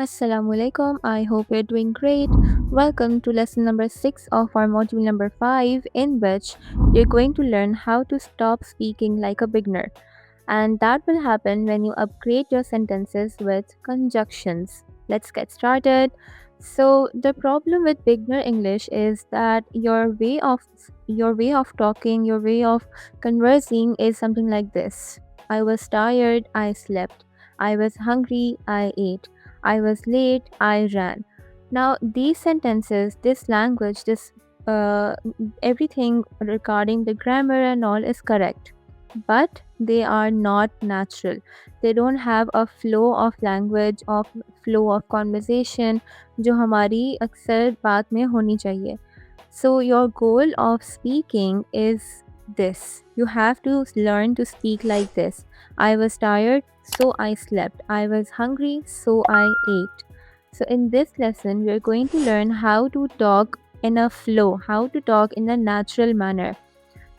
Assalamu alaikum. I hope you're doing great. Welcome to lesson number 6 of our module number 5, in which you're going to learn how to stop speaking like a beginner. And that will happen when you upgrade your sentences with conjunctions. Let's get started. So the problem with beginner English is that your way of talking, your way of conversing is something like this. I was tired, I slept. I was hungry, I ate. I was late, I ran. Now these sentences, this language, this uh, everything regarding the grammar and all is correct, but they are not natural. They don't have a flow of language, of flow of conversation जो हमारी अक्सर बात में होनी चाहिए. So your goal of speaking is this. You have to learn to speak like this. I was tired, so I slept. I was hungry, so I ate. So in this lesson, we are going to learn how to talk in a flow, how to talk in a natural manner.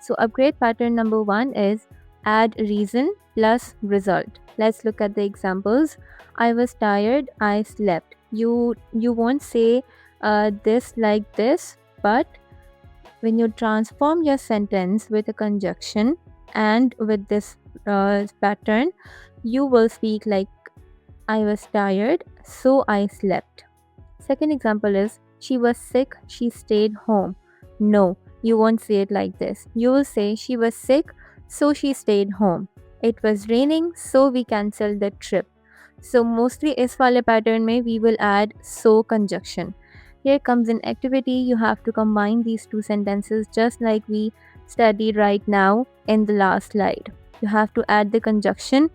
So upgrade pattern number 1 is add reason plus result. Let's look at the examples. I was tired, I slept. You won't say this like this, but when you transform your sentence with a conjunction and with this pattern, you will speak like I was tired, so I slept. Second example is she was sick, she stayed home. No, you won't say it like this. You will say she was sick, so she stayed home. It was raining, so we cancelled the trip. So mostly इस वाले pattern में we will add so conjunction. Here comes an activity. You have to combine these two sentences just like we studied right now in the last slide. You have to add the conjunction.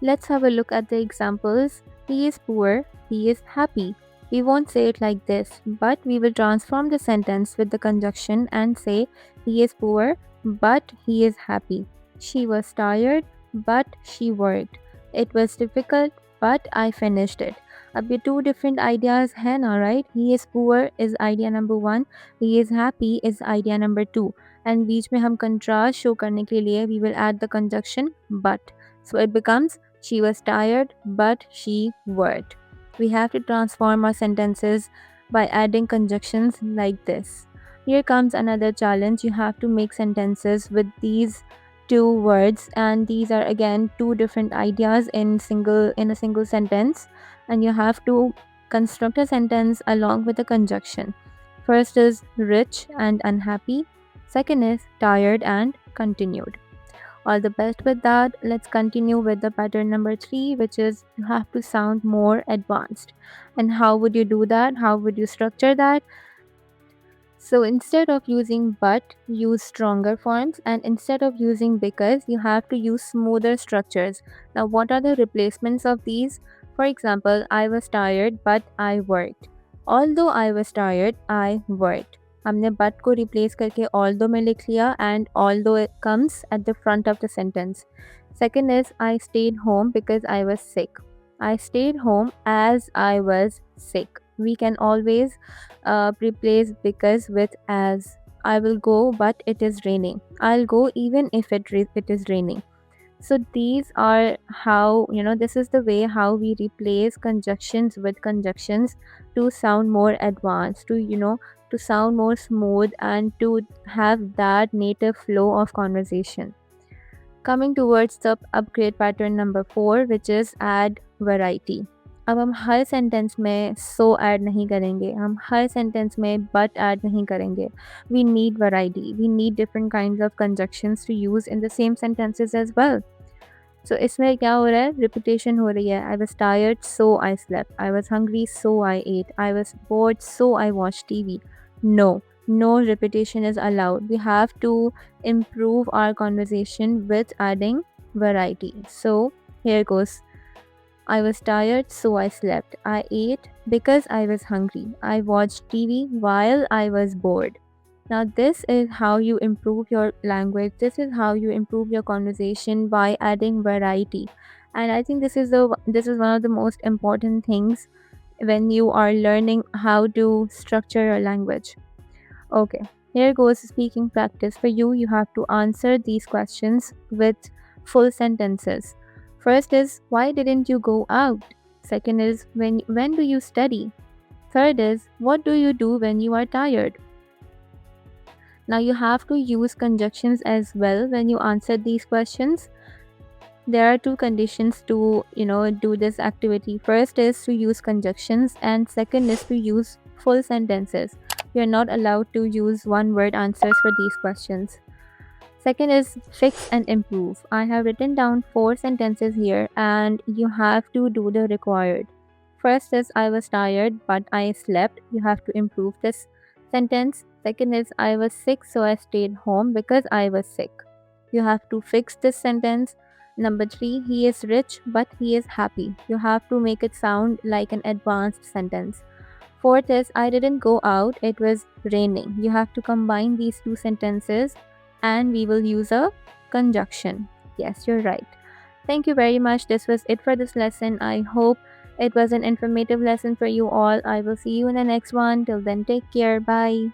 Let's have a look at the examples. He is poor, he is happy. We won't say it like this, but we will transform the sentence with the conjunction and say he is poor, but he is happy. She was tired, but she worked. It was difficult, but I finished it. अब ये two different ideas हैं ना, right? He is poor is idea number 1, he is happy is idea number 2, and बीच में हम contrast show करने के लिए we will add the conjunction but. So it becomes she was tired, but she worked. We have to transform our sentences by adding conjunctions like this. Here comes another challenge. You have to make sentences with these two words, and these are again two different ideas in a single sentence, and you have to construct a sentence along with a conjunction. First is rich and unhappy. Second is tired and continued. All the best with that. Let's continue with the pattern number 3, which is you have to sound more advanced. And how would you do that? How would you structure that? So instead of using but, use stronger forms, and instead of using because, you have to use smoother structures. Now, what are the replacements of these? For example, I was tired but I worked. Although I was tired, I worked. हमने but को replace करके although में लिख लिया, and although it comes at the front of the sentence. Second is I stayed home because I was sick. I stayed home as I was sick. We can always replace because with as. I will go but it is raining. I'll go even if it is raining. So these are how, this is the way how we replace conjunctions with conjunctions to sound more advanced, to sound more smooth, and to have that native flow of conversation. Coming towards the upgrade pattern number 4, which is add variety. अब हम हर sentence में so add नहीं करेंगे, हम हर sentence में but add नहीं करेंगे. We need variety. We need different kinds of conjunctions to use in the same sentences as well. So इसमें क्या हो रहा है? Repetition हो रही है. I was tired, so I slept. I was hungry, so I ate. I was bored, so I watched TV. No repetition is allowed. We have to improve our conversation with adding variety. So here goes. I was tired, so I slept. I ate because I was hungry. I watched TV while I was bored. Now, this is how you improve your language. This is how you improve your conversation by adding variety. And I think this is one of the most important things when you are learning how to structure your language. Okay, here goes speaking practice for you. You have to answer these questions with full sentences. First is, why didn't you go out? Second is when do you study? Third is what do you do when you are tired? Now you have to use conjunctions as well when you answer these questions. There are two conditions to, do this activity. First is to use conjunctions and second is to use full sentences. You are not allowed to use one word answers for these questions. Second is fix and improve. I have written down 4 sentences here and you have to do the required. First is I was tired but I slept. You have to improve this sentence. Second is I was sick so I stayed home because I was sick. You have to fix this sentence. Number 3, he is rich but he is happy. You have to make it sound like an advanced sentence. Fourth is I didn't go out, it was raining. You have to combine these 2 sentences and we will use a conjunction. Yes, you're right. Thank you very much. This was it for this lesson. I hope it was an informative lesson for you all. I will see you in the next one. Till then, take care. Bye.